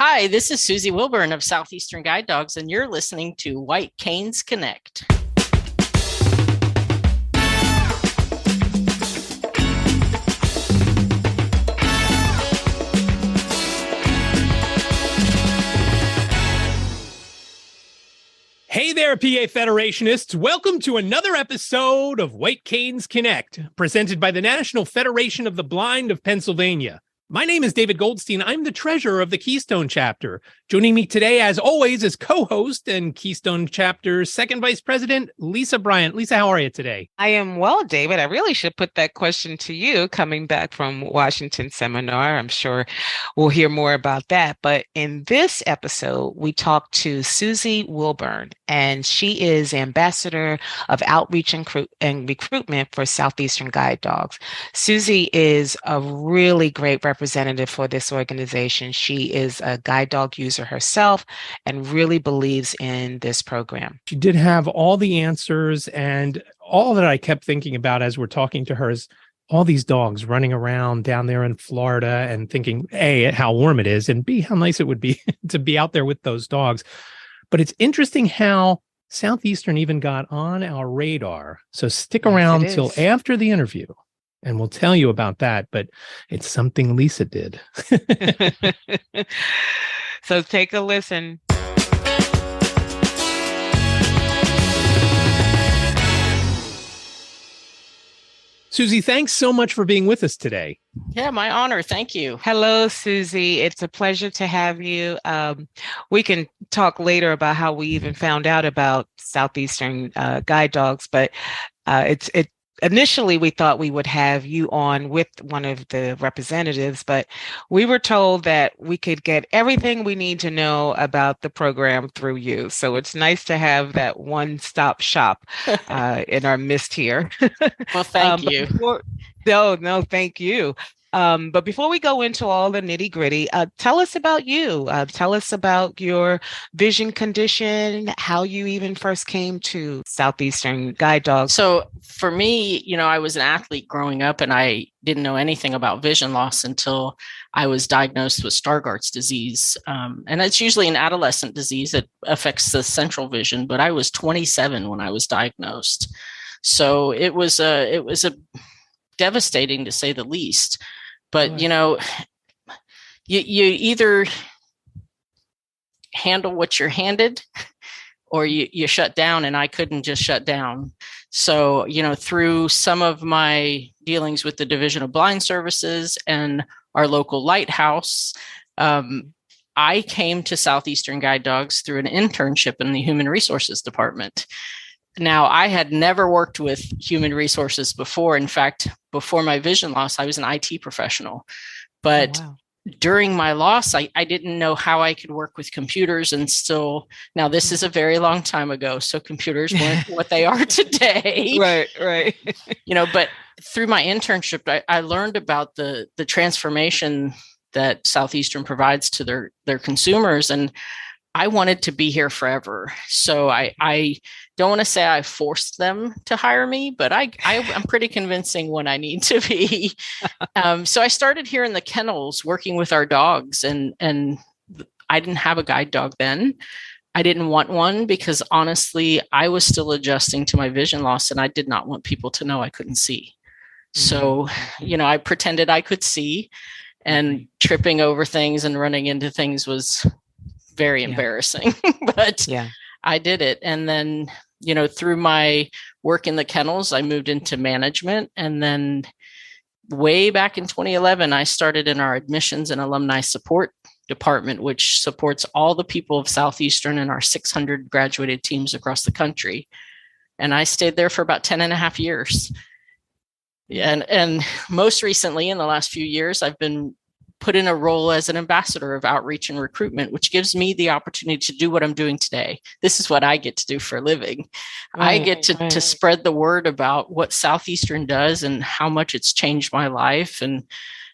Hi, this is Suzy Wilburn of Southeastern Guide Dogs, and you're listening to White Canes Connect. Hey there, PA Federationists. Welcome to another episode of White Canes Connect, presented by the National Federation of the Blind of Pennsylvania. My name is David Goldstein. I'm the treasurer of the Keystone Chapter. Joining me today, as always, is co-host and Keystone Chapter's second vice president, Lisa Bryant. Lisa, how are you today? I am well, David. I really should put that question to you coming back from Washington seminar. I'm sure we'll hear more about that. But in this episode, we talked to Suzy Wilburn, and she is ambassador of outreach and recruitment for Southeastern Guide Dogs. Suzy is a really great representative for this organization. She is a guide dog user herself and really believes in this program. She did have all the answers, and all that I kept thinking about as we're talking to her is all these dogs running around down there in Florida and thinking, A, how warm it is, and B, how nice it would be to be out there with those dogs. But it's interesting how Southeastern even got on our radar. So stick around till after the interview, and we'll tell you about that. But it's something Lisa did. So take a listen. Suzy, thanks so much for being with us today. Yeah, my honor. Thank you. Hello, Suzy. It's a pleasure to have you. We can talk later about how we even found out about Southeastern Guide Dogs, but initially we thought we would have you on with one of the representatives, but we were told that we could get everything we need to know about the program through you. So it's nice to have that one-stop shop in our midst here. Well, thank you. No, thank you. But before we go into all the nitty gritty, tell us about you. Tell us about your vision condition, how you even first came to Southeastern Guide Dogs. So for me, I was an athlete growing up, and I didn't know anything about vision loss until I was diagnosed with Stargardt's disease. And it's usually an adolescent disease that affects the central vision, but I was 27 when I was diagnosed. So it was a devastating, to say the least. But, you either handle what you're handed or you shut down, and I couldn't just shut down. So, through some of my dealings with the Division of Blind Services and our local lighthouse, I came to Southeastern Guide Dogs through an internship in the Human Resources Department. Now, I had never worked with human resources before. In fact, before my vision loss, I was an IT professional. But during my loss, I didn't know how I could work with computers. And still, now this is a very long time ago, so computers weren't what they are today. Right. But through my internship, I learned about the transformation that Southeastern provides to their consumers. And I wanted to be here forever. So I don't want to say I forced them to hire me, but I'm pretty convincing when I need to be. So I started here in the kennels working with our dogs, and I didn't have a guide dog then. I didn't want one because honestly, I was still adjusting to my vision loss, and I did not want people to know I couldn't see. So, I pretended I could see, and tripping over things and running into things was very embarrassing, but I did it. And then, through my work in the kennels, I moved into management. And then way back in 2011, I started in our admissions and alumni support department, which supports all the people of Southeastern and our 600 graduated teams across the country. And I stayed there for about 10 and a half years. And most recently, in the last few years, I've been put in a role as an ambassador of outreach and recruitment, which gives me the opportunity to do what I'm doing today. This is what I get to do for a living. I get to spread the word about what Southeastern does and how much it's changed my life and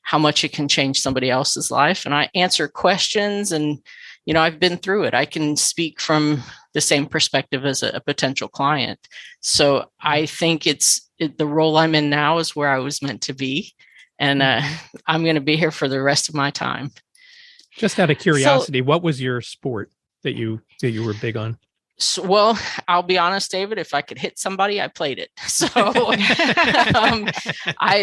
how much it can change somebody else's life. And I answer questions, and, I've been through it. I can speak from the same perspective as a potential client. So I think the role I'm in now is where I was meant to be. And I'm going to be here for the rest of my time. Just out of curiosity, what was your sport that you were big on? So, well, I'll be honest, David, if I could hit somebody, I played it. So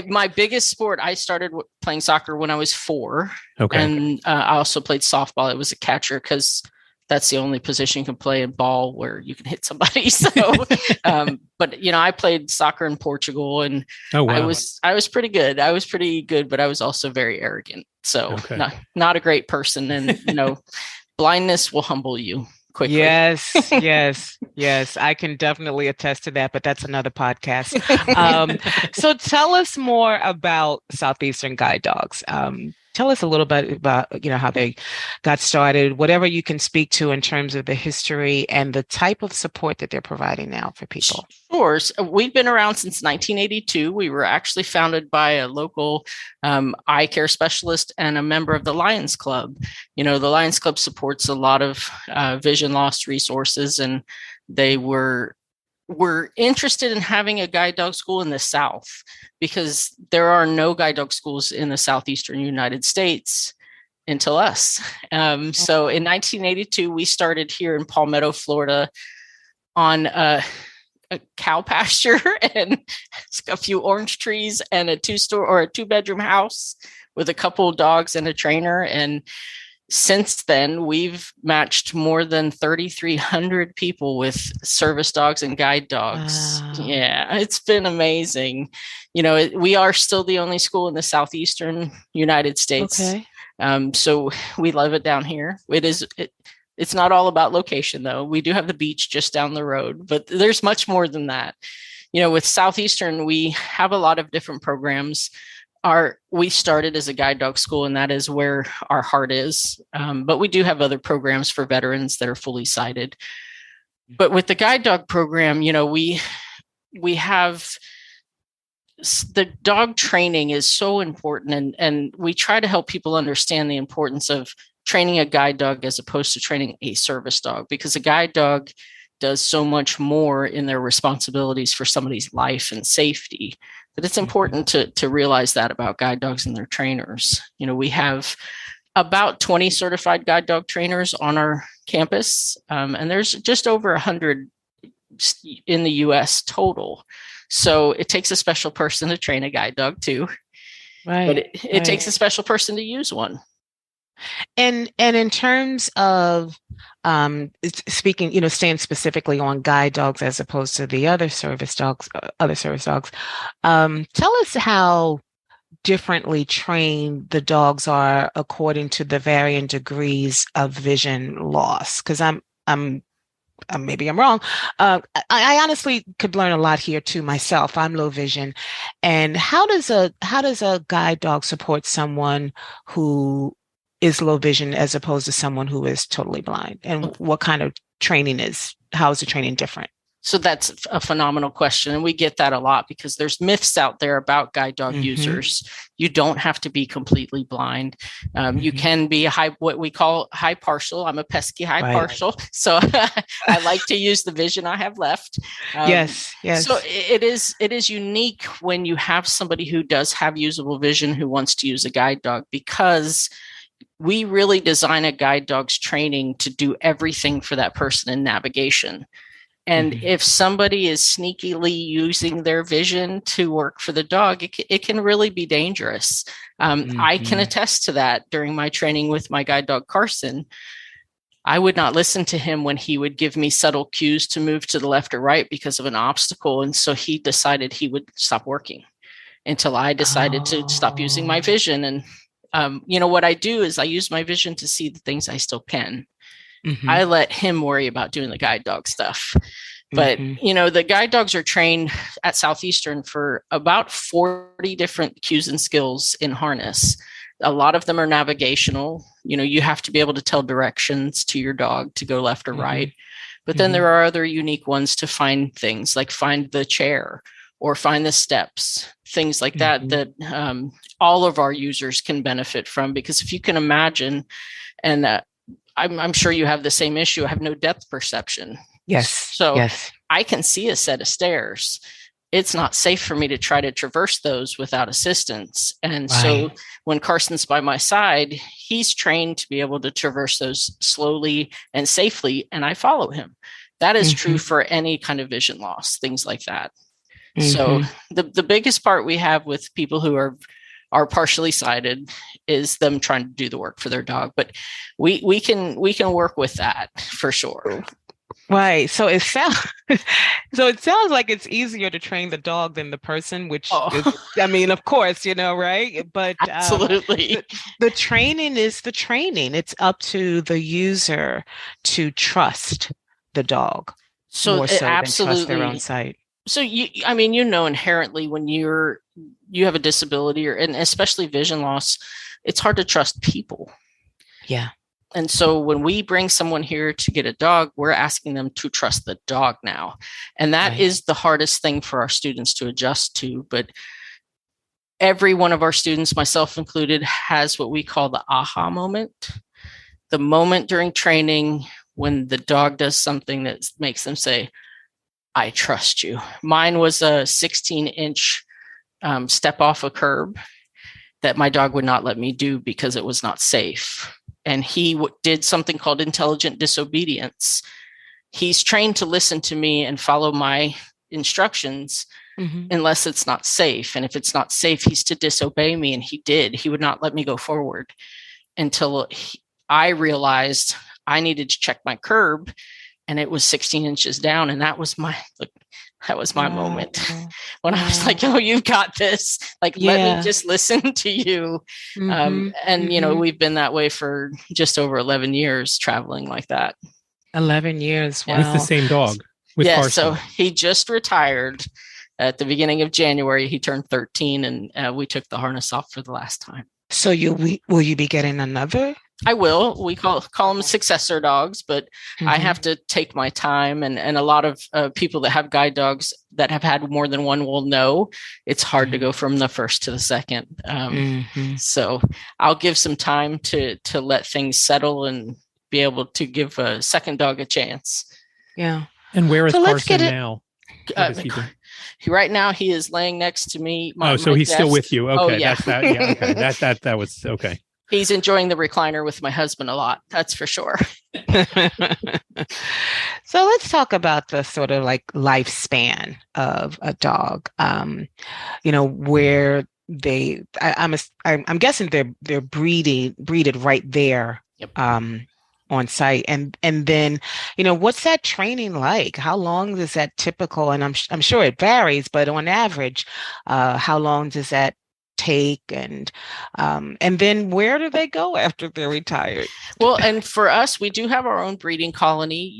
my biggest sport, I started playing soccer when I was 4. Okay. And I also played softball. I was a catcher because that's the only position you can play in ball where you can hit somebody. So, but I played soccer in Portugal, and oh, wow. I was pretty good. I was pretty good, but I was also very arrogant. So not a great person. And, blindness will humble you quickly. Yes. I can definitely attest to that, but that's another podcast. So tell us more about Southeastern Guide Dogs. Tell us a little bit about, how they got started, whatever you can speak to in terms of the history and the type of support that they're providing now for people. Sure. So we've been around since 1982. We were actually founded by a local eye care specialist and a member of the Lions Club. The Lions Club supports a lot of vision loss resources, and they were interested in having a guide dog school in the South because there are no guide dog schools in the Southeastern United States until us. So in 1982, we started here in Palmetto, Florida on a cow pasture and a few orange trees and a 2-bedroom house with a couple of dogs and a trainer. And since then, we've matched more than 3,300 people with service dogs and guide dogs. Wow. Yeah, it's been amazing. We are still the only school in the Southeastern United States. Okay. So we love it down here. It's not all about location, though. We do have the beach just down the road, but there's much more than that. With Southeastern, we have a lot of different programs. We started as a guide dog school, and that is where our heart is. But we do have other programs for veterans that are fully sighted. But with the guide dog program, we have the dog training is so important, and we try to help people understand the importance of training a guide dog as opposed to training a service dog, because a guide dog does so much more in their responsibilities for somebody's life and safety. But it's important to realize that about guide dogs and their trainers. We have about 20 certified guide dog trainers on our campus, and there's just over 100 in the U.S. total. So it takes a special person to train a guide dog too. Right. But it takes a special person to use one. And in terms of speaking, staying specifically on guide dogs as opposed to the other service dogs, tell us how differently trained the dogs are according to the varying degrees of vision loss. Because maybe I'm wrong. I honestly could learn a lot here too myself. I'm low vision. And how does a guide dog support someone who is low vision as opposed to someone who is totally blind? And what kind of how is the training different? So that's a phenomenal question. And we get that a lot because there's myths out there about guide dog users. You don't have to be completely blind. You can be what we call high partial. I'm a pesky high partial. So I like to use the vision I have left. Yes. So it is unique when you have somebody who does have usable vision who wants to use a guide dog, because we really design a guide dog's training to do everything for that person in navigation. And if somebody is sneakily using their vision to work for the dog, it can really be dangerous. I can attest to that. During my training with my guide dog, Carson, I would not listen to him when he would give me subtle cues to move to the left or right because of an obstacle. And so he decided he would stop working until I decided to stop using my vision. And, what I do is I use my vision to see the things I still can. I let him worry about doing the guide dog stuff. But, the guide dogs are trained at Southeastern for about 40 different cues and skills in harness. A lot of them are navigational. You have to be able to tell directions to your dog to go left or right. But then there are other unique ones to find things, like find the chair or find the steps, things like that all of our users can benefit from. Because if you can imagine, and I'm sure you have the same issue. I have no depth perception. Yes. So I can see a set of stairs. it's not safe for me to try to traverse those without assistance. And so when Carson's by my side, he's trained to be able to traverse those slowly and safely, and I follow him. That is true for any kind of vision loss, things like that. So the biggest part we have with people who are partially sighted is them trying to do the work for their dog, but we can work with that for sure. Right. So it sounds like it's easier to train the dog than the person, which is, I mean, of course, right? But absolutely, the training is the training. It's up to the user to trust the dog. So more so absolutely than trust their own sight. So inherently when you have a disability and especially vision loss, it's hard to trust people. Yeah. And so when we bring someone here to get a dog, we're asking them to trust the dog now. And that is the hardest thing for our students to adjust to. But every one of our students, myself included, has what we call the aha moment. The moment during training when the dog does something that makes them say, I trust you. Mine was a 16-inch step off a curb that my dog would not let me do because it was not safe. And he did something called intelligent disobedience. He's trained to listen to me and follow my instructions unless it's not safe. And if it's not safe, he's to disobey me. And he did. He would not let me go forward until I realized I needed to check my curb, and it was 16 inches down. And that was my moment when I was like, oh, you've got this. Like, let me just listen to you. We've been that way for just over 11 years traveling like that. 11 years. Wow. With the same dog. With Carson. So he just retired at the beginning of January. He turned 13 and we took the harness off for the last time. So will you be getting another? I will. We call them successor dogs, but I have to take my time. And a lot of people that have guide dogs that have had more than one will know it's hard to go from the first to the second. So I'll give some time to let things settle and be able to give a second dog a chance. Yeah. And where is Carson now? Right now, he is laying next to me. So he's desk. Still with you. Okay, oh, yeah. That's that. Yeah, okay. That was okay. He's enjoying the recliner with my husband a lot. That's for sure. So let's talk about the sort of like lifespan of a dog. Where I'm guessing they're breeded right there. Yep. On site, and then what's that training like? How long is that typical? And I'm sure it varies, but on average, how long does that take? And then where do they go after they're retired? Well, and for us, we do have our own breeding colony.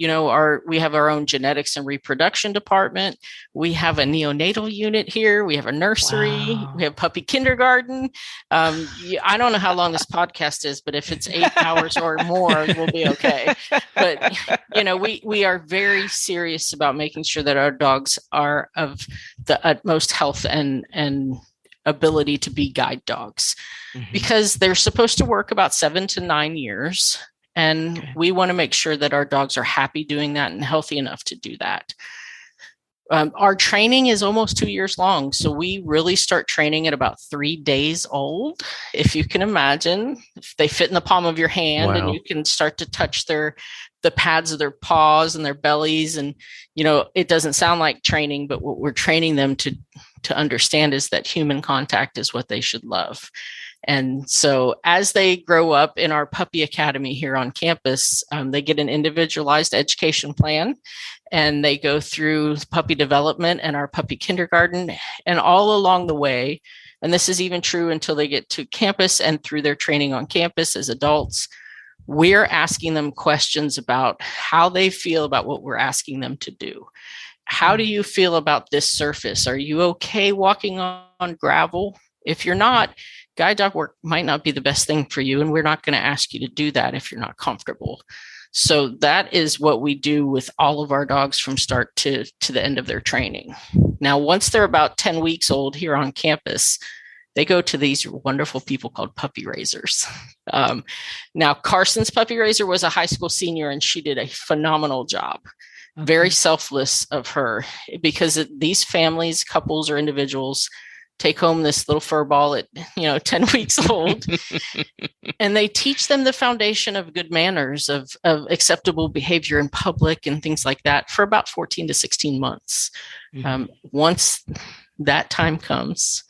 We have our own genetics and reproduction department. We have a neonatal unit here. We have a nursery. Wow. We have puppy kindergarten. I don't know how long this podcast is, but if it's 8 hours or more, we'll be okay. But we are very serious about making sure that our dogs are of the utmost health and ability to be guide dogs, because they're supposed to work about 7 to 9 years. And we want to make sure that our dogs are happy doing that and healthy enough to do that. Our training is almost 2 years long. So we really start training at about 3 days old. If you can imagine, if they fit in the palm of your hand and you can start to touch the pads of their paws and their bellies. And, it doesn't sound like training, but what we're training them to understand is that human contact is what they should love. And so as they grow up in our puppy academy here on campus, they get an individualized education plan, and they go through puppy development and our puppy kindergarten, and all along the way. And this is even true until they get to campus and through their training on campus as adults. We're asking them questions about how they feel about what we're asking them to do. How do you feel about this surface? Are you okay walking on gravel? If you're not, guide dog work might not be the best thing for you, and we're not going to ask you to do that if you're not comfortable. So that is what we do with all of our dogs from start to the end of their training. Now, once they're about 10 weeks old here on campus, they go to these wonderful people called puppy raisers. Now, Carson's puppy raiser was a high school senior, and she did a phenomenal job. very selfless of her, because these families, couples or individuals, take home this little fur ball at 10 weeks old, and they teach them the foundation of good manners, of acceptable behavior in public and things like that for about 14 to 16 months. Once that time comes,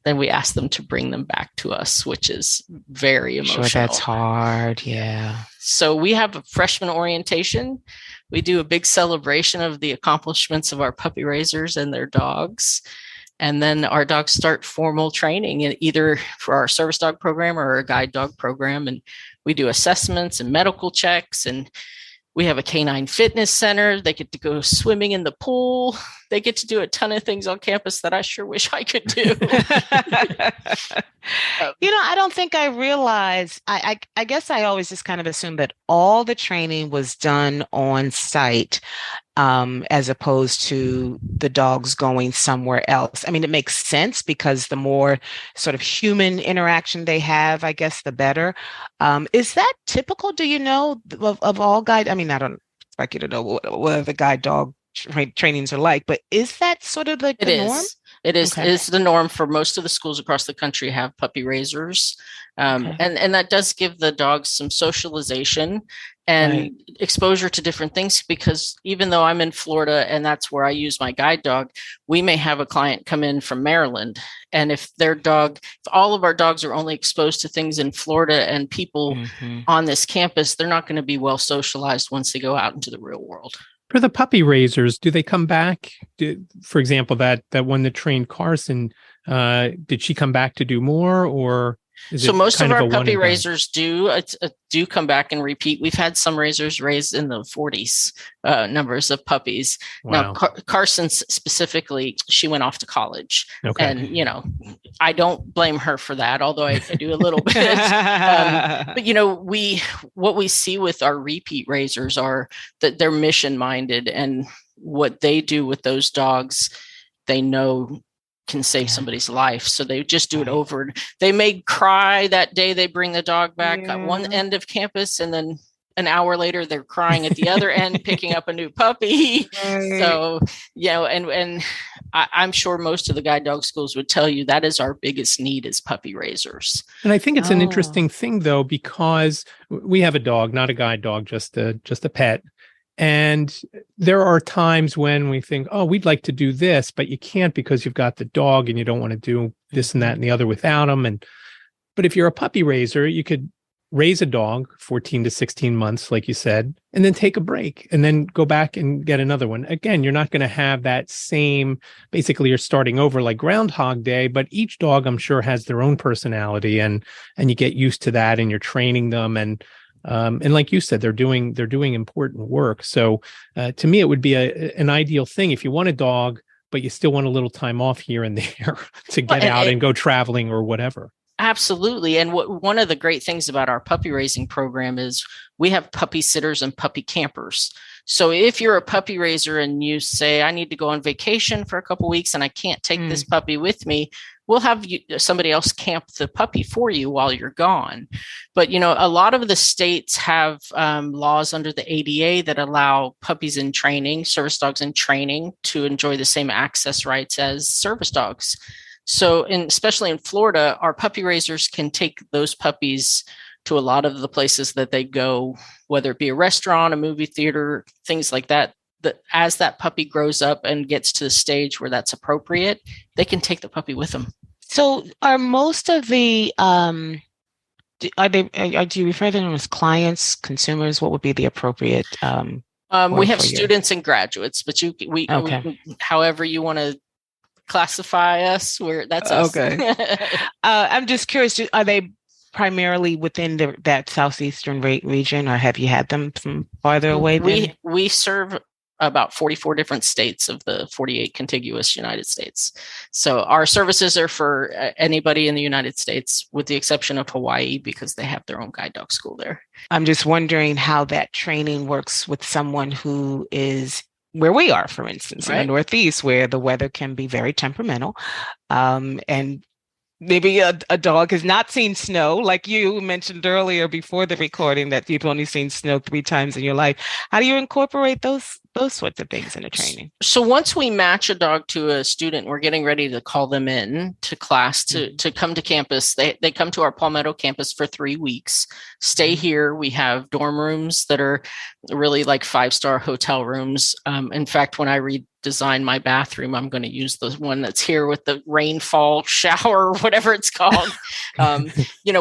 then we ask them to bring them back to us, which is very emotional. Sure, that's hard. Yeah. So we have a freshman orientation. We do a big celebration of the accomplishments of our puppy raisers and their dogs. And then our dogs start formal training, either for our service dog program or our guide dog program. And we do assessments and medical checks, and we have a canine fitness center. They get to go swimming in the pool. They get to do a ton of things on campus that I sure wish I could do. I don't think I realized, I guess I always just kind of assumed that all the training was done on site, as opposed to the dogs going somewhere else. I mean, it makes sense because the more sort of human interaction they have, I guess, the better. Is that typical, do you know, of all guide? I mean, I don't expect you to know what the guide dog trainings are like, but is that sort of like the norm? It is. Okay. It's the norm for most of the schools across the country have puppy raisers. And that does give the dogs some socialization and exposure to different things, because even though I'm in Florida and that's where I use my guide dog, we may have a client come in from Maryland. And if all of our dogs are only exposed to things in Florida and people on this campus, they're not going to be well socialized once they go out into the real world. For the puppy raisers, do they come back? For example, that one that trained Carson, did she come back to do more, or? So most of our puppy raisers do come back and repeat. We've had some raisers raised in the 40s numbers of puppies. Wow. Now, Carson specifically, she went off to college. Okay. And, I don't blame her for that, although I do a little bit. But, what we see with our repeat raisers are that they're mission-minded, and what they do with those dogs, they know can save somebody's life. So they just do it over. They may cry that day they bring the dog back at one end of campus, and then an hour later they're crying at the other end, picking up a new puppy. Right. So, and I'm sure most of the guide dog schools would tell you that is our biggest need, is puppy raisers. And I think it's an interesting thing, though, because we have a dog, not a guide dog, just a pet. And there are times when we think, oh, we'd like to do this, but you can't because you've got the dog and you don't want to do this and that and the other without him. But if you're a puppy raiser, you could raise a dog 14 to 16 months, like you said, and then take a break and then go back and get another one. Again, you're not going to have that same, basically you're starting over like Groundhog Day, but each dog, I'm sure, has their own personality, and you get used to that, and you're training them. And like you said, they're doing important work. So to me, it would be an ideal thing if you want a dog, but you still want a little time off here and there to get out and go traveling or whatever. Absolutely. And one of the great things about our puppy raising program is we have puppy sitters and puppy campers. So if you're a puppy raiser and you say, I need to go on vacation for a couple of weeks and I can't take this puppy with me, we'll have somebody else camp the puppy for you while you're gone. But, a lot of the states have laws under the ADA that allow puppies in training, service dogs in training, to enjoy the same access rights as service dogs. So, especially in Florida, our puppy raisers can take those puppies to a lot of the places that they go, whether it be a restaurant, a movie theater, things like that. That as that puppy grows up and gets to the stage where that's appropriate, they can take the puppy with them. So, are most of the do you refer to them as clients, consumers? What would be the appropriate? We have students and graduates, but we however you want to classify us, where that's us. Okay. I'm just curious, are they primarily within that Southeastern region, or have you had them from farther away? We serve about 44 different states of the 48 contiguous United States. So our services are for anybody in the United States, with the exception of Hawaii, because they have their own guide dog school there. I'm just wondering how that training works with someone who is where we are, for instance, in the Northeast, where the weather can be very temperamental. And maybe a dog has not seen snow, like you mentioned earlier before the recording, that you've only seen snow 3 times in your life. How do you incorporate those those sorts of things in the training? So once we match a dog to a student, we're getting ready to call them in to class to come to campus. They come to our Palmetto campus for 3 weeks, stay here. We have dorm rooms that are really like 5-star hotel rooms. In fact, when I redesign my bathroom, I'm going to use the one that's here with the rainfall shower or whatever it's called.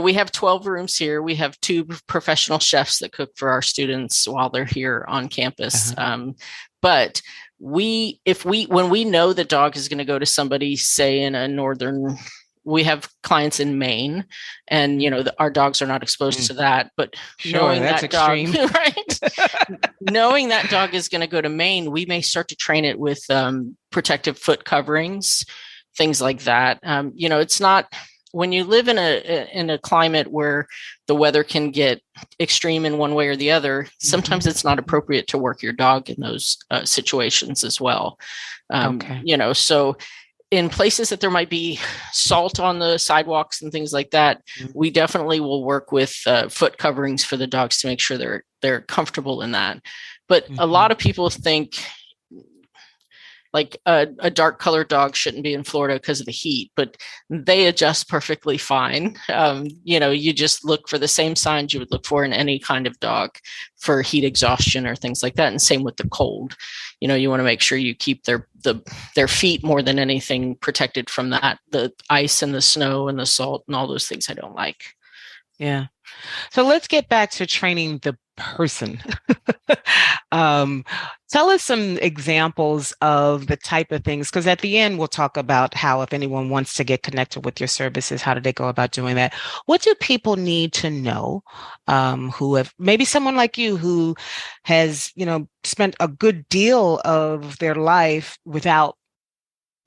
We have 12 rooms here. We have 2 professional chefs that cook for our students while they're here on campus. But when we know the dog is going to go to somebody, say in a we have clients in Maine, and our dogs are not exposed to that. But knowing that's that extreme. dog, right? Knowing that dog is going to go to Maine, we may start to train it with protective foot coverings, things like that. It's not. When you live in a climate where the weather can get extreme in one way or the other, sometimes it's not appropriate to work your dog in those situations as well. So in places that there might be salt on the sidewalks and things like that, we definitely will work with foot coverings for the dogs to make sure they're comfortable in that. But a lot of people think like a dark colored dog shouldn't be in Florida because of the heat, but they adjust perfectly fine. You just look for the same signs you would look for in any kind of dog for heat exhaustion or things like that. And same with the cold. You want to make sure you keep their feet more than anything protected from that, the ice and the snow and the salt and all those things I don't like. Yeah. So let's get back to training the person. Tell us some examples of the type of things, because at the end, we'll talk about how if anyone wants to get connected with your services, how do they go about doing that? What do people need to know who have maybe someone like you who has, spent a good deal of their life without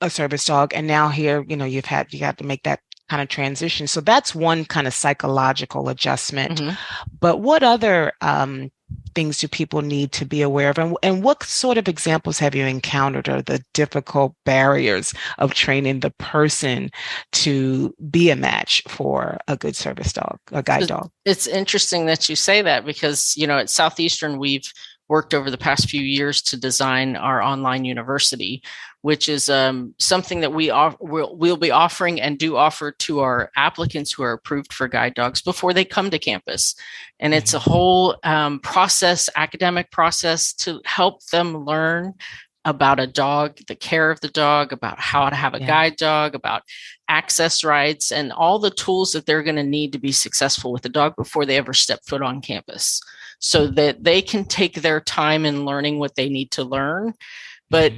a service dog, and now here, you have to make that kind of transition. So that's one kind of psychological adjustment. But what other things do people need to be aware of? And what sort of examples have you encountered are the difficult barriers of training the person to be a match for a good service dog, a guide dog? It's interesting that you say that because, at Southeastern, we've worked over the past few years to design our online university, which is something that we'll be offering and do offer to our applicants who are approved for guide dogs before they come to campus. And it's a whole academic process to help them learn about a dog, the care of the dog, about how to have a guide dog, about access rights, and all the tools that they're going to need to be successful with the dog before they ever step foot on campus, so that they can take their time in learning what they need to learn. But,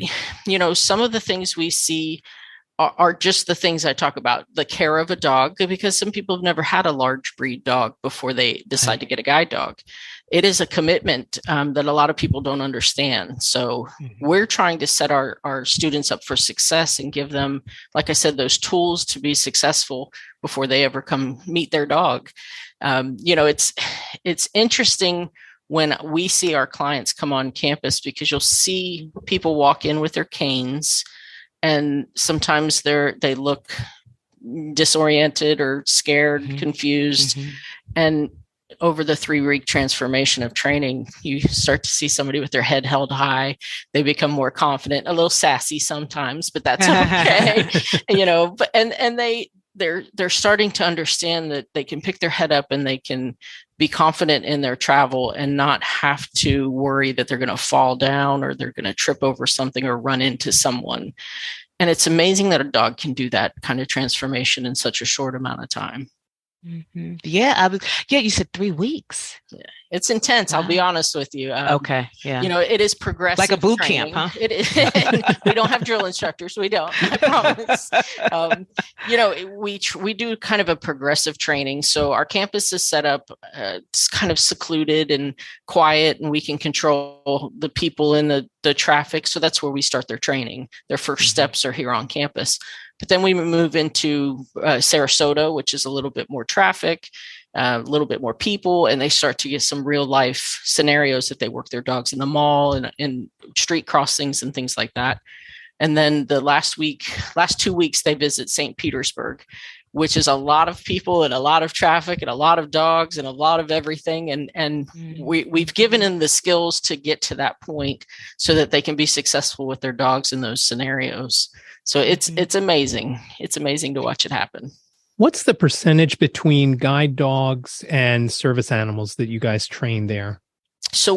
some of the things we see are just the things I talk about, the care of a dog, because some people have never had a large breed dog before they decide to get a guide dog. It is a commitment that a lot of people don't understand. So we're trying to set our students up for success and give them, like I said, those tools to be successful before they ever come meet their dog. It's interesting when we see our clients come on campus, because you'll see people walk in with their canes, and sometimes they look disoriented or scared, confused. And over the 3-week transformation of training, you start to see somebody with their head held high. They become more confident, a little sassy sometimes, but that's okay. And they're starting to understand that they can pick their head up and they can be confident in their travel and not have to worry that they're going to fall down or they're going to trip over something or run into someone. And it's amazing that a dog can do that kind of transformation in such a short amount of time. Yeah, you said 3 weeks. Yeah. It's intense. Wow. I'll be honest with you. Okay. Yeah. It is progressive. Like a boot training. camp, huh? It is. We don't have drill instructors. We don't. I promise. We do kind of a progressive training. So our campus is set up it's kind of secluded and quiet, and we can control the people in the traffic. So that's where we start their training. Their first steps are here on campus. But then we move into Sarasota, which is a little bit more traffic, a little bit more people, and they start to get some real life scenarios that they work their dogs in the mall and in street crossings and things like that. And then the last 2 weeks, they visit St. Petersburg, which is a lot of people and a lot of traffic and a lot of dogs and a lot of everything. And we've given them the skills to get to that point so that they can be successful with their dogs in those scenarios. So it's amazing. It's amazing to watch it happen. What's the percentage between guide dogs and service animals that you guys train there? So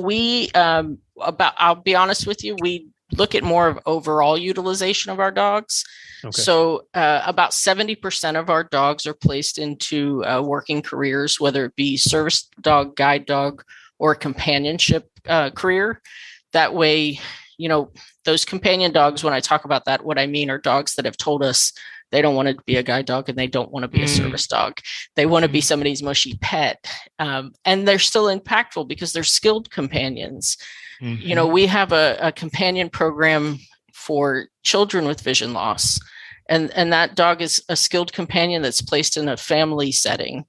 I'll be honest with you, we look at more of overall utilization of our dogs. Okay. So about 70% of our dogs are placed into working careers, whether it be service dog, guide dog, or companionship career. That way, those companion dogs, when I talk about that, what I mean are dogs that have told us they don't want to be a guide dog and they don't want to be a service dog. They want to be somebody's mushy pet. And they're still impactful because they're skilled companions. We have a companion program for children with vision loss. And that dog is a skilled companion that's placed in a family setting.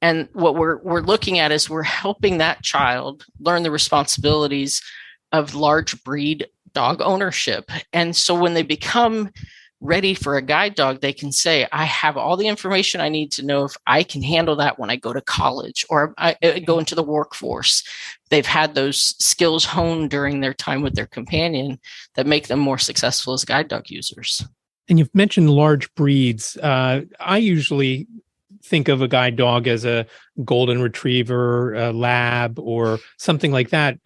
And what we're looking at is we're helping that child learn the responsibilities of large breed dog ownership. And so when they become ready for a guide dog, they can say, I have all the information I need to know if I can handle that when I go to college or I go into the workforce. They've had those skills honed during their time with their companion that make them more successful as guide dog users. And you've mentioned large breeds. I usually think of a guide dog as a golden retriever, a lab, or something like that.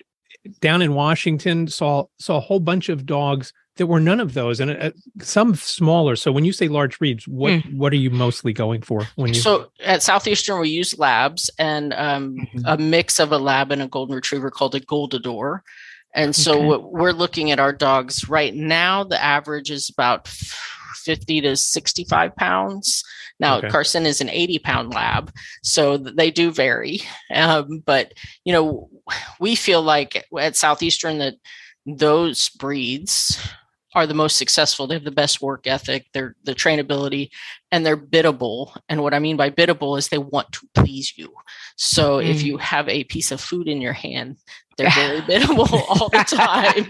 Down in Washington, saw a whole bunch of dogs that were none of those, and some smaller. So when you say large breeds, what are you mostly going for? So at Southeastern, we use labs and a mix of a lab and a golden retriever called a Goldador. And so we're looking at our dogs right now. The average is about 50 to 65 pounds. Now, Carson is an 80-pound lab, so they do vary. But, we feel like at Southeastern that those breeds are the most successful. They have the best work ethic, the trainability, and they're biddable. And what I mean by biddable is they want to please you. So if you have a piece of food in your hand, they're very biddable all the time.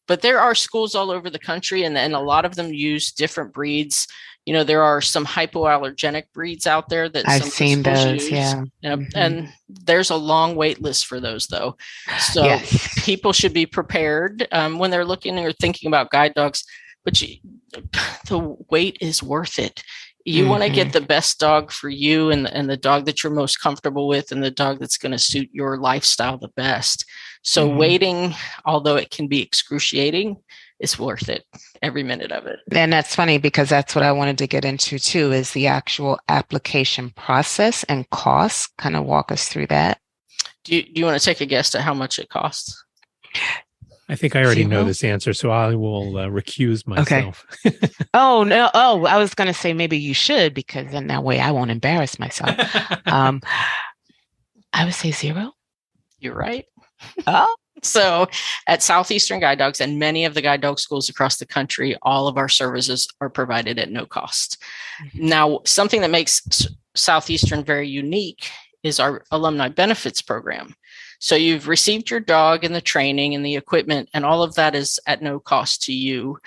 But there are schools all over the country, and a lot of them use different breeds. There are some hypoallergenic breeds out there that I've seen those, use. Yeah. And there's a long wait list for those, though. So people should be prepared when they're looking or thinking about guide dogs. But the wait is worth it. You want to get the best dog for you and the dog that you're most comfortable with and the dog that's going to suit your lifestyle the best. So waiting, although it can be excruciating, is worth it, every minute of it. And that's funny because that's what I wanted to get into too, is the actual application process and costs. Kind of walk us through that. Do you want to take a guess at how much it costs? I think I already know this answer, so I will recuse myself. Okay. Oh, no. Oh, I was going to say maybe you should, because then that way I won't embarrass myself. I would say $0. You're right. Oh. So at Southeastern Guide Dogs and many of the guide dog schools across the country, all of our services are provided at no cost. Now, something that makes Southeastern very unique is our alumni benefits program. So you've received your dog and the training and the equipment, and all of that is at no cost to you.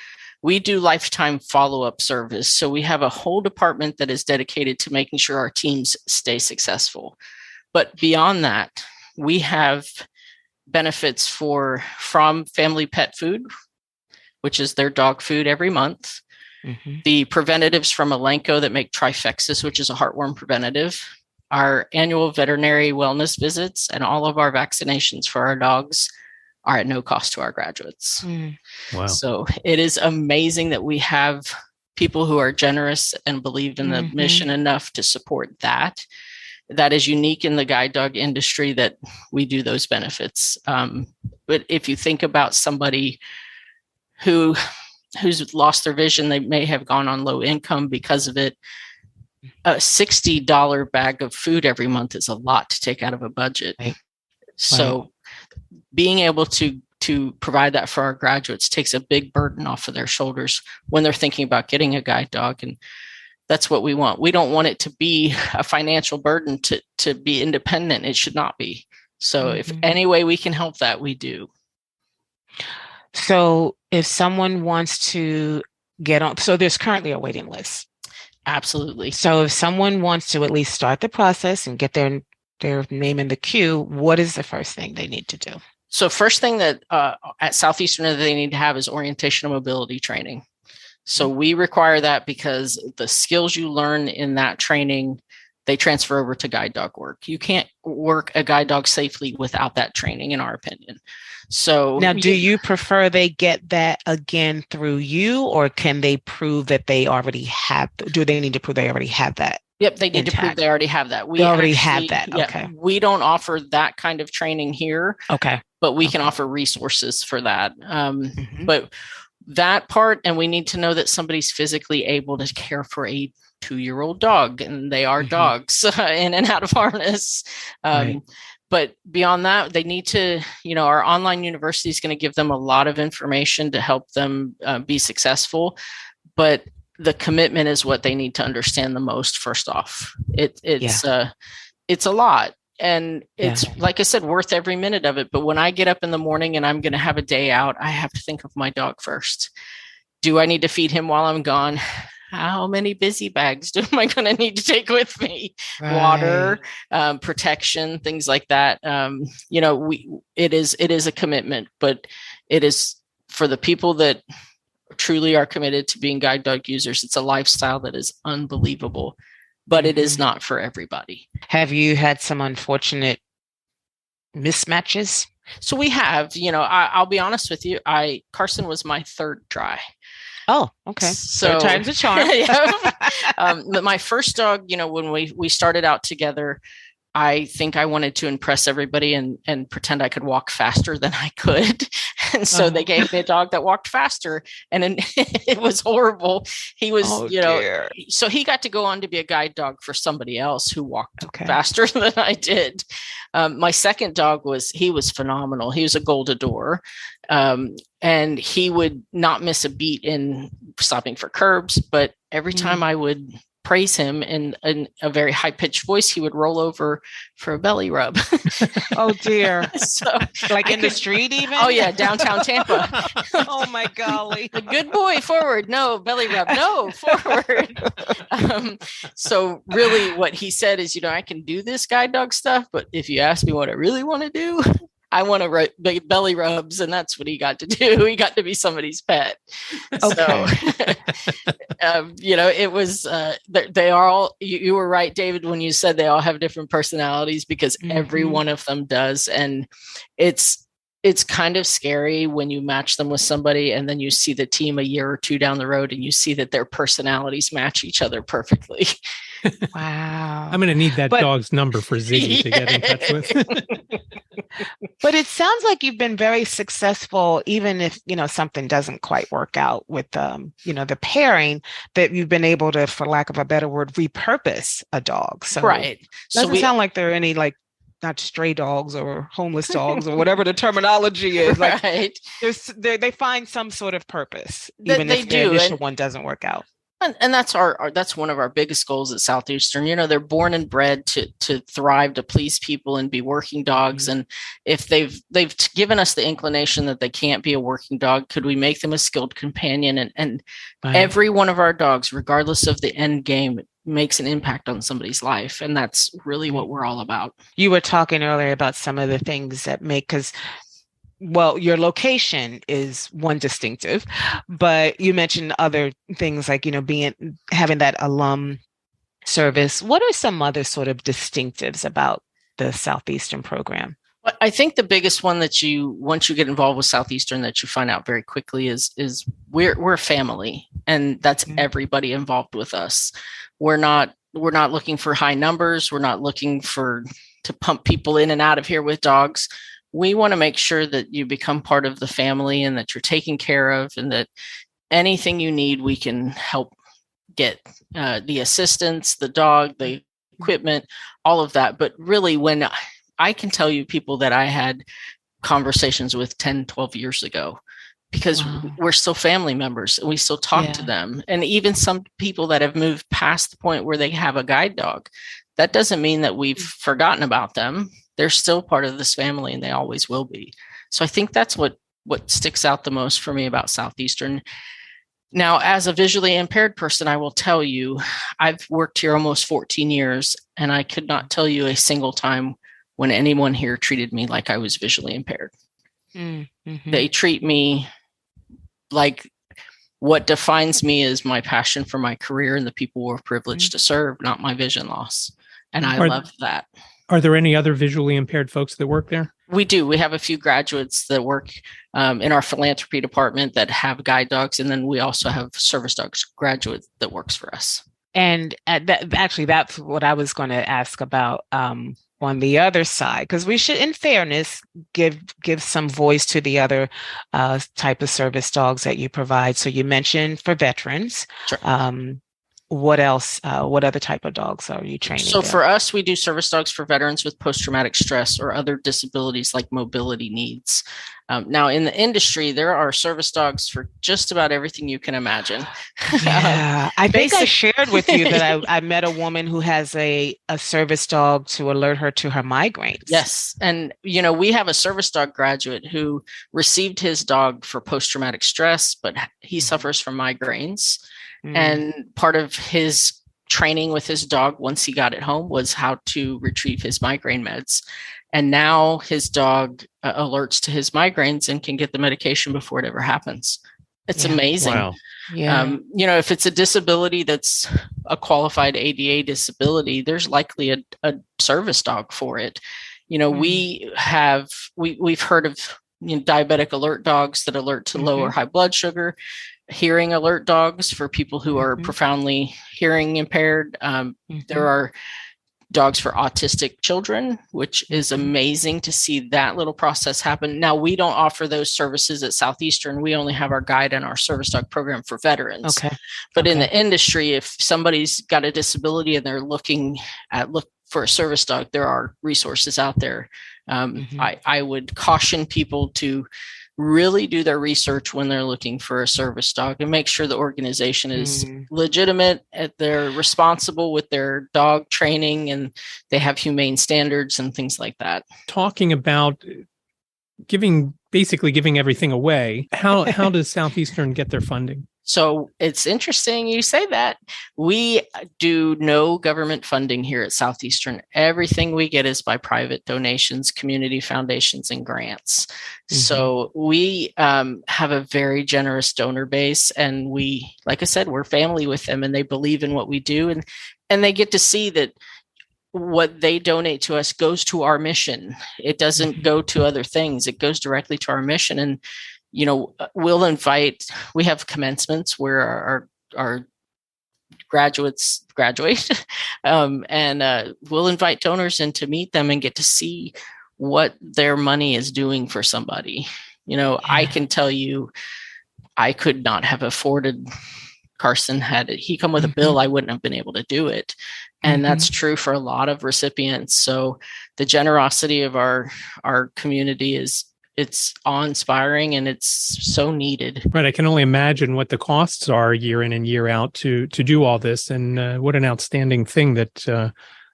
We do lifetime follow-up service. So we have a whole department that is dedicated to making sure our teams stay successful. But beyond that, we have benefits from Family Pet Food, which is their dog food every month. The preventatives from Elanco that make Trifexis, which is a heartworm preventative. Our annual veterinary wellness visits and all of our vaccinations for our dogs are at no cost to our graduates. Wow. So it is amazing that we have people who are generous and believe in the mission enough to support that. That is unique in the guide dog industry, that we do those benefits. But if you think about somebody who's lost their vision, they may have gone on low income because of it. A $60 bag of food every month is a lot to take out of a budget. Right. So being able to provide that for our graduates takes a big burden off of their shoulders when they're thinking about getting a guide dog. And that's what we want. We don't want it to be a financial burden to be independent. It should not be. So if any way we can help that, we do. So if someone wants to get on? So there's currently a waiting list. Absolutely. So if someone wants to at least start the process and get their name in the queue, what is the first thing they need to do? So first thing that at Southeastern that they need to have is orientation and mobility training. So we require that because the skills you learn in that training, they transfer over to guide dog work. You can't work a guide dog safely without that training, in our opinion. So now, do you prefer they get that again through you, or can they prove that they already have? Do they need to prove they already have that? Yep, they need to prove they already have that. We already have that. Okay. We don't offer that kind of training here. Okay. But we can offer resources for that. But that part, and we need to know that somebody's physically able to care for a 2-year-old dog, and they are dogs in and out of harness. Right. But beyond that, they need to, our online university is going to give them a lot of information to help them be successful. But the commitment is what they need to understand the most. First off, it's a lot. And it's, like I said, worth every minute of it. But when I get up in the morning and I'm going to have a day out, I have to think of my dog first. Do I need to feed him while I'm gone? How many busy bags am I going to need to take with me? Right. Water, protection, things like that. It is a commitment, but it is for the people that truly are committed to being guide dog users. It's a lifestyle that is unbelievable. But it is not for everybody. Have you had some unfortunate mismatches? So we have, I'll be honest with you. Carson was my third try. Oh, okay. So third time's a charm. But my first dog, when we started out together, I think I wanted to impress everybody and pretend I could walk faster than I could. And so they gave me a dog that walked faster, and it was horrible. He was, so he got to go on to be a guide dog for somebody else who walked faster than I did. My second dog was phenomenal. He was a Goldador. And he would not miss a beat in stopping for curbs, but every time I would praise him in a very high-pitched voice, he would roll over for a belly rub. Oh dear. So like in the street even? Oh yeah, downtown Tampa. Oh my golly. A good boy, forward. No, belly rub. No, forward. So really what he said is, I can do this guide dog stuff, but if you ask me what I really want to do, I want to write big belly rubs, and that's what he got to do. He got to be somebody's pet. Okay. So, it was, they are all, you were right, David, when you said they all have different personalities, because every one of them does. And it's kind of scary when you match them with somebody and then you see the team a year or two down the road and you see that their personalities match each other perfectly. Wow. I'm going to need that dog's number for Ziggy to get in touch with. But it sounds like you've been very successful, even if, something doesn't quite work out with, the pairing, that you've been able to, for lack of a better word, repurpose a dog. So right. It doesn't sound like there are any, not stray dogs or homeless dogs or whatever the terminology is. Right. They find some sort of purpose, even if the initial one doesn't work out. And that's that's one of our biggest goals at Southeastern. They're born and bred to thrive, to please people and be working dogs. And if they've given us the inclination that they can't be a working dog, could we make them a skilled companion? And every one of our dogs, regardless of the end game, makes an impact on somebody's life. And that's really what we're all about. You were talking earlier about some of the things that make, your location is one distinctive, but you mentioned other things like, having that alum service. What are some other sort of distinctives about the Southeastern program? I think the biggest one that once you get involved with Southeastern, that you find out very quickly is we're a family, and that's everybody involved with us. We're not looking for high numbers. We're not looking to pump people in and out of here with dogs. We want to make sure that you become part of the family and that you're taken care of, and that anything you need, we can help get the assistance, the dog, the equipment, all of that. But really, when I can tell you people that I had conversations with 10, 12 years ago, because we're still family members and we still talk to them. And even some people that have moved past the point where they have a guide dog, that doesn't mean that we've forgotten about them. They're still part of this family, and they always will be. So I think that's what sticks out the most for me about Southeastern. Now, as a visually impaired person, I will tell you, I've worked here almost 14 years, and I could not tell you a single time when anyone here treated me like I was visually impaired. Mm-hmm. They treat me like what defines me is my passion for my career and the people we're privileged to serve, not my vision loss. And I love that. Are there any other visually impaired folks that work there? We do. We have a few graduates that work in our philanthropy department that have guide dogs. And then we also have service dogs graduate that works for us. And that's what I was going to ask about on the other side, because we should, in fairness, give some voice to the other type of service dogs that you provide. So you mentioned for veterans. Sure. What else? What other type of dogs are you training? So for us, we do service dogs for veterans with post-traumatic stress or other disabilities like mobility needs. Now, in the industry, there are service dogs for just about everything you can imagine. Yeah, I think I shared with you that I met a woman who has a service dog to alert her to her migraines. Yes. And, we have a service dog graduate who received his dog for post-traumatic stress, but he suffers from migraines. And part of his training with his dog once he got it home was how to retrieve his migraine meds. And now his dog alerts to his migraines and can get the medication before it ever happens. It's amazing. Wow. Yeah. If it's a disability that's a qualified ADA disability, there's likely a service dog for it. We've heard of diabetic alert dogs that alert to low or high blood sugar. Hearing alert dogs for people who are profoundly hearing impaired. There are dogs for autistic children, which is amazing to see that little process happen. Now, we don't offer those services at Southeastern. We only have our guide and our service dog program for veterans. Okay. But in the industry, if somebody's got a disability and they're looking for a service dog, there are resources out there. I would caution people to really do their research when they're looking for a service dog and make sure the organization is legitimate, they're responsible with their dog training, and they have humane standards and things like that. Talking about basically giving everything away, how does Southeastern get their funding? So it's interesting you say that. We do no government funding here at Southeastern. Everything we get is by private donations, community foundations, and grants. So we have a very generous donor base, and we, like I said, we're family with them, and they believe in what we do, and they get to see that what they donate to us goes to our mission. It doesn't go to other things. It goes directly to our mission. And we have commencements where our graduates graduate, and we'll invite donors in to meet them and get to see what their money is doing for somebody. I can tell you, I could not have afforded Carson had he come with a bill, I wouldn't have been able to do it. And that's true for a lot of recipients. So the generosity of our community it's awe-inspiring, and it's so needed. Right. I can only imagine what the costs are year in and year out to do all this. And what an outstanding thing that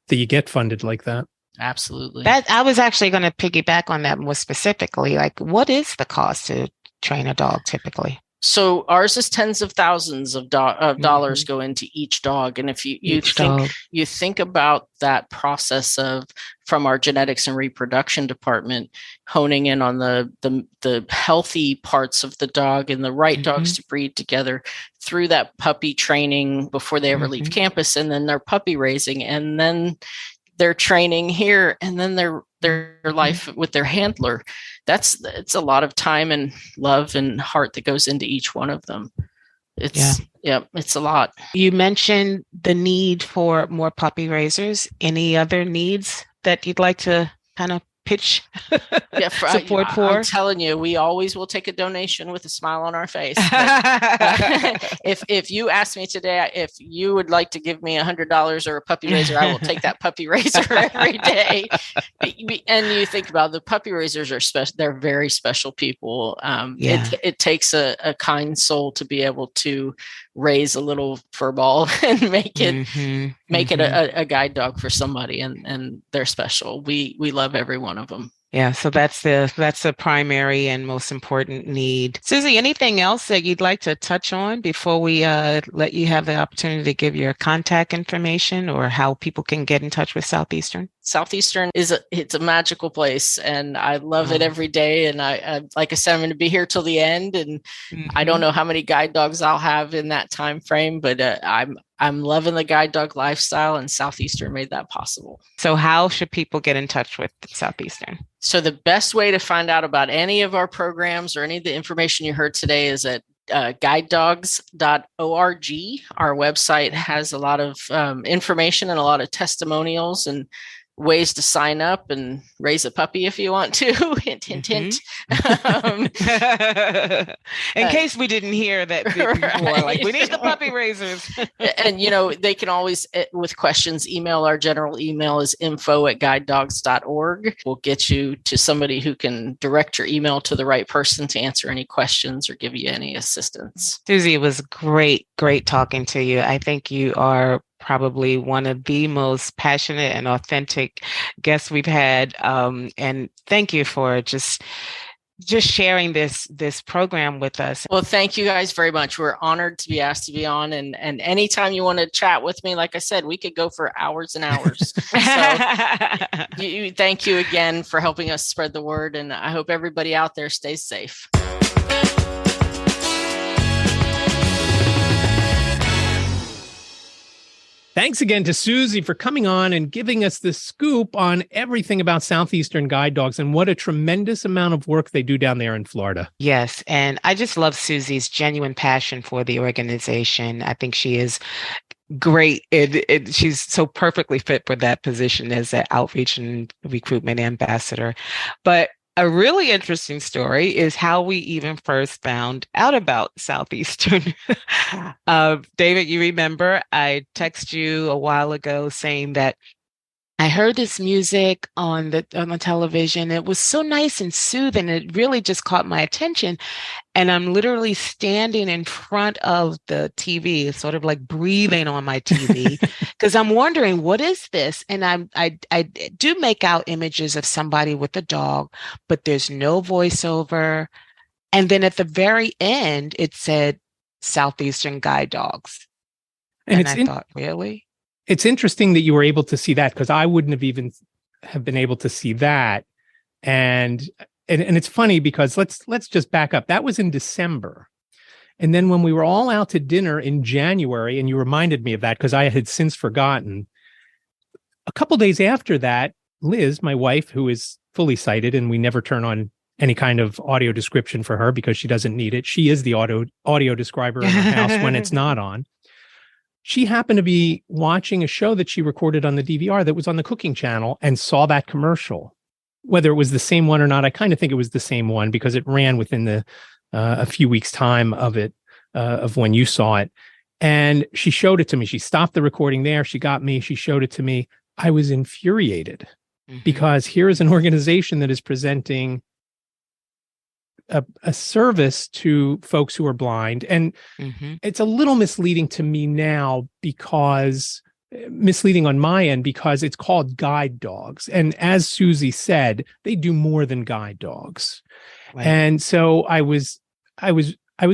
you get funded like that. Absolutely. That I was actually going to piggyback on that more specifically. Like, what is the cost to train a dog typically? So ours is tens of thousands of dollars go into each dog. And if you think about that process from our genetics and reproduction department, honing in on the healthy parts of the dog and the right dogs to breed together through that puppy training before they ever leave campus, and then their puppy raising, and then their training here, and then their life with their handler. It's a lot of time and love and heart that goes into each one of them. It's a lot. You mentioned the need for more puppy raisers. Any other needs that you'd like to kind of pitch support for? I'm telling you, we always will take a donation with a smile on our face. If you ask me today if you would like to give me $100 or a puppy raiser, I will take that puppy raiser every day. And you think about the puppy raisers are special; they're very special people. It takes a kind soul to be able to raise a little fur ball and make it a guide dog for somebody, and they're special. We love every one of them. Yeah, so that's the primary and most important need. Suzy, anything else that you'd like to touch on before we let you have the opportunity to give your contact information or how people can get in touch with Southeastern? Southeastern it's a magical place, and I love it every day. And I like I said, I'm going to be here till the end, and I don't know how many guide dogs I'll have in that time frame, but I'm loving the guide dog lifestyle, and Southeastern made that possible. So how should people get in touch with Southeastern? So the best way to find out about any of our programs or any of the information you heard today is at guidedogs.org. Our website has a lot of information and a lot of testimonials and ways to sign up and raise a puppy if you want to. Hint, hint, hint. In case we didn't hear that before, right. Like we need the puppy raisers. And, they can always, with questions, email. Our general email is info@guidedogs.org. We'll get you to somebody who can direct your email to the right person to answer any questions or give you any assistance. Suzy, it was great talking to you. I think you are probably one of the most passionate and authentic guests we've had. And thank you for just sharing this program with us. Well, thank you guys very much. We're honored to be asked to be on. And anytime you want to chat with me, like I said, we could go for hours and hours. So thank you again for helping us spread the word. And I hope everybody out there stays safe. Thanks again to Suzy for coming on and giving us the scoop on everything about Southeastern Guide Dogs and what a tremendous amount of work they do down there in Florida. Yes, and I just love Suzy's genuine passion for the organization. I think she is great. She's so perfectly fit for that position as an outreach and recruitment ambassador. But a really interesting story is how we even first found out about Southeastern. David, you remember I texted you a while ago saying that I heard this music on the television. It was so nice and soothing. It really just caught my attention. And I'm literally standing in front of the TV, sort of like breathing on my TV, because I'm wondering, what is this? And I do make out images of somebody with a dog, but there's no voiceover. And then at the very end, it said Southeastern Guide Dogs. And I thought, really? It's interesting that you were able to see that, because I wouldn't have even have been able to see that. And it's funny because let's just back up. That was in December. And then when we were all out to dinner in January, and you reminded me of that because I had since forgotten, a couple days after that, Liz, my wife, who is fully sighted, and we never turn on any kind of audio description for her because she doesn't need it. She is the audio describer in her house when it's not on. She happened to be watching a show that she recorded on the DVR that was on the cooking channel and saw that commercial. Whether it was the same one or not, I kind of think it was the same one because it ran within a few weeks' time of when you saw it. And she showed it to me. She stopped the recording there. She got me. She showed it to me. I was infuriated because here is an organization that is presenting a service to folks who are blind. And it's a little misleading to me now misleading on my end because it's called guide dogs. And as Suzy said, they do more than guide dogs. Right. And so I was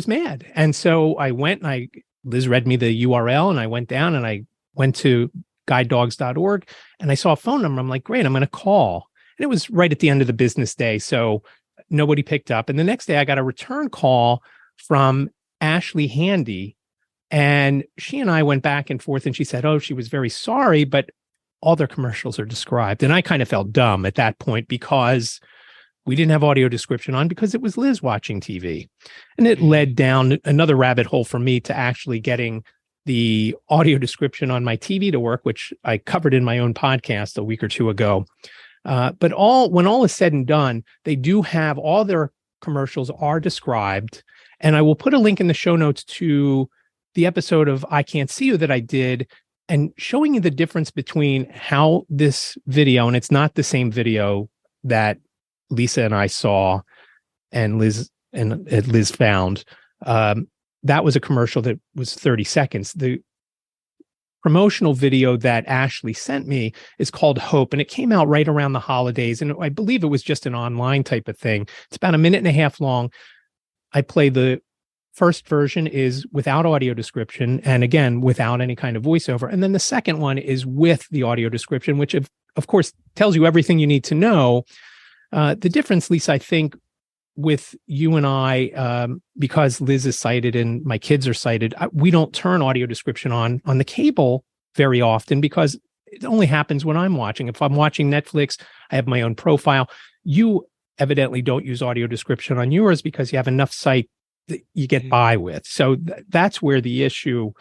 mad. And so I went and Liz read me the URL, and I went down and I went to guidedogs.org and I saw a phone number. I'm like, great, I'm going to call. And it was right at the end of the business day. So nobody picked up. And the next day I got a return call from Ashley Handy, and she and I went back and forth, and she said, she was very sorry, but all their commercials are described. And I kind of felt dumb at that point because we didn't have audio description on because it was Liz watching TV. And it led down another rabbit hole for me to actually getting the audio description on my TV to work, which I covered in my own podcast a week or two ago. But when all is said and done, they do have all their commercials are described. And I will put a link in the show notes to the episode of I Can't See You that I did, and showing you the difference between how this video, and it's not the same video that Lisa and I saw and Liz found. That was a commercial that was 30 seconds. The promotional video that Ashley sent me is called Hope, and it came out right around the holidays. And I believe it was just an online type of thing. It's about 1.5 minutes long. I play the first version is without audio description, and again, without any kind of voiceover. And then the second one is with the audio description, which of course tells you everything you need to know. The difference, Lisa, I think, with you and I, because Liz is sighted and my kids are sighted, we don't turn audio description on the cable very often because it only happens when I'm watching. If I'm watching Netflix, I have my own profile. You evidently don't use audio description on yours because you have enough sight that you get by with. So that's where the issue,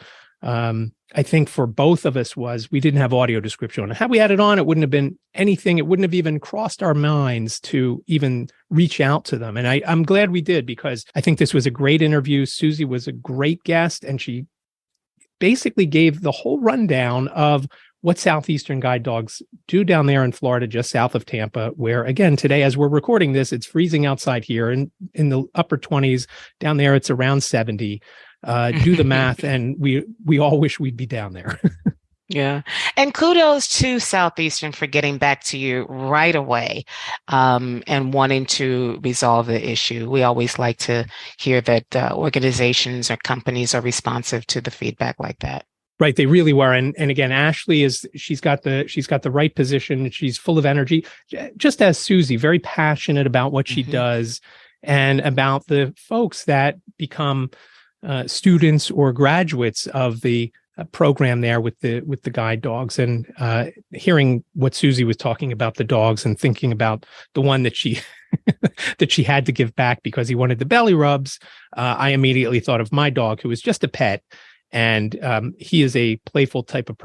I think, for both of us was we didn't have audio description on it. Had we had it on, it wouldn't have been anything. It wouldn't have even crossed our minds to even reach out to them. And I'm glad we did, because I think this was a great interview. Suzy was a great guest, and she basically gave the whole rundown of what Southeastern Guide Dogs do down there in Florida, just south of Tampa, where, again, today, as we're recording this, it's freezing outside here, and in the upper 20s. Down there, it's around 70. Do the math, and we all wish we'd be down there. Yeah. And kudos to Southeastern for getting back to you right away, and wanting to resolve the issue. We always like to hear that organizations or companies are responsive to the feedback like that. Right, they really were, and again, Ashley she's got the right position. She's full of energy, just as Suzy, very passionate about what she does, and about the folks that become students or graduates of the program there with the guide dogs. And hearing what Suzy was talking about the dogs, and thinking about the one that she that she had to give back because he wanted the belly rubs, I immediately thought of my dog, who was just a pet. And he is a playful type of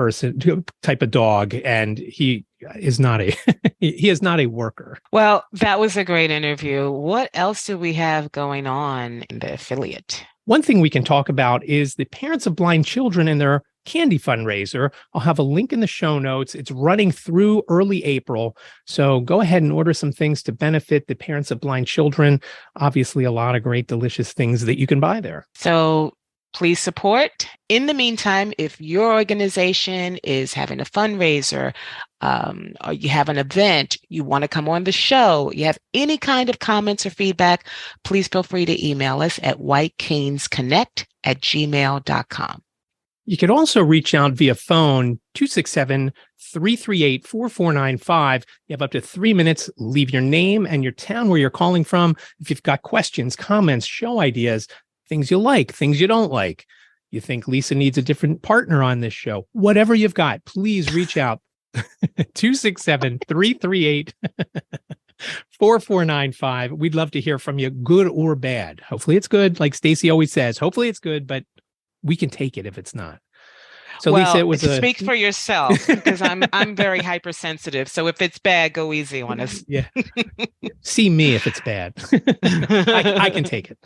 dog, and he is not a worker. Well, that was a great interview. What else do we have going on in the affiliate? One thing we can talk about is the Parents of Blind Children and their candy fundraiser. I'll have a link in the show notes. It's running through early April. So go ahead and order some things to benefit the parents of blind children. Obviously, a lot of great, delicious things that you can buy there. So please support. In the meantime, if your organization is having a fundraiser, or you have an event, you want to come on the show, you have any kind of comments or feedback, please feel free to email us at whitecanesconnect@gmail.com. You could also reach out via phone, 267-338-4495. You have up to 3 minutes. Leave your name and your town where you're calling from. If you've got questions, comments, show ideas, things you like, things you don't like, you think Lisa needs a different partner on this show, whatever you've got, please reach out. 267-338-4495. We'd love to hear from you, good or bad. Hopefully it's good. Like Stacy always says, hopefully it's good, but we can take it if it's not. So well, Lisa, it was speak for yourself, because I'm very hypersensitive. So if it's bad, go easy on us. Yeah. See me if it's bad. I can take it.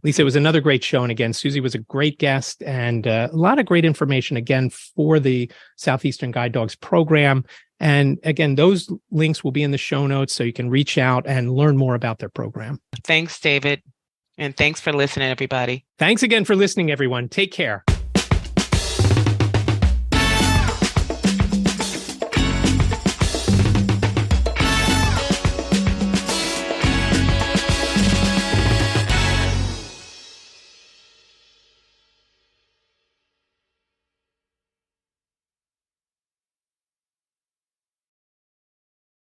Lisa, it was another great show. And again, Suzy was a great guest, and a lot of great information, again, for the Southeastern Guide Dogs program. And again, those links will be in the show notes, so you can reach out and learn more about their program. Thanks, David. And thanks for listening, everybody. Thanks again for listening, everyone. Take care.